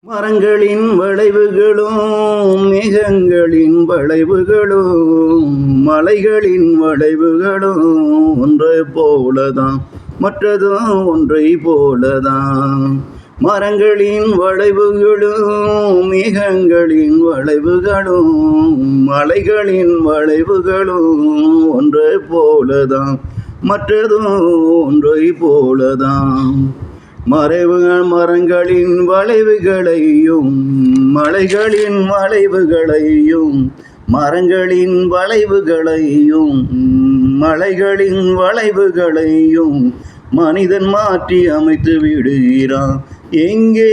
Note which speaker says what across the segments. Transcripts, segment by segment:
Speaker 1: மரங்களின் வளைவுகளும் மேகங்களின் வளைவுகளும் மலைகளின் வளைவுகளும் ஒன்றை போலதான், மற்றதும் ஒன்றை போலதான். மரங்களின் வளைவுகளும் மேகங்களின் வளைவுகளும் மலைகளின் வளைவுகளும் ஒன்றை போலதான், மற்றதும் ஒன்றை போலதான். மரங்களின் வளைவுகளையும் மலைகளின் வளைவுகளையும் மரங்களின் வளைவுகளையும் மலைகளின் வளைவுகளையும் மனிதன் மாற்றி அமைத்து விடுகிறான். எங்கே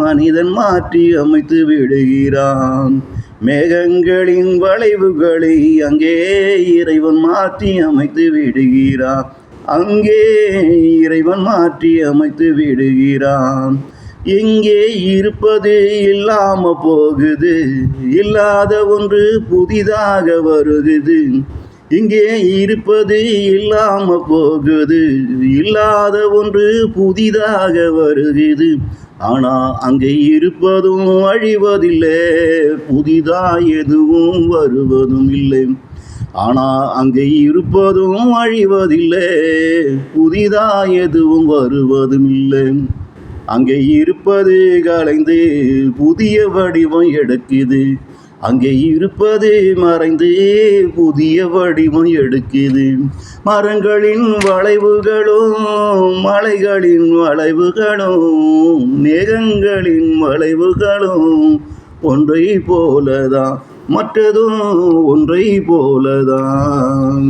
Speaker 1: மனிதன் மாற்றி அமைத்து விடுகிறான்? மேகங்களின் வளைவுகளை அங்கே இறைவன் மாற்றி அமைத்து விடுகிறான். அங்கே இறைவன் மாற்றி அமைத்து விடுகிறான். எங்கே இருப்பது இல்லாம போகுது, இல்லாத ஒன்று புதிதாக வருகுது. இங்கே இருப்பது இல்லாம போகுது, இல்லாத ஒன்று புதிதாக வருகுது. ஆனா அங்கே இருப்பதும் அழிவதில்லை, புதிதா எதுவும் வருவதும் இல்லை. ஆனா அங்கே இருப்பதும் அழிவதில்லை, புதிதா எதுவும் வருவதும் இல்லை. அங்கே இருப்பது கலைந்து புதிய வடிவம் எடுக்குது, அங்கே இருப்பது மறைந்து புதிய வடிவம் எடுக்குது. மரங்களின் வளைவுகளும் மலைகளின் வளைவுகளும் மேகங்களின் வளைவுகளும் ஒன்றை போலதான், மற்றதும் ஒன்றை போலதான்.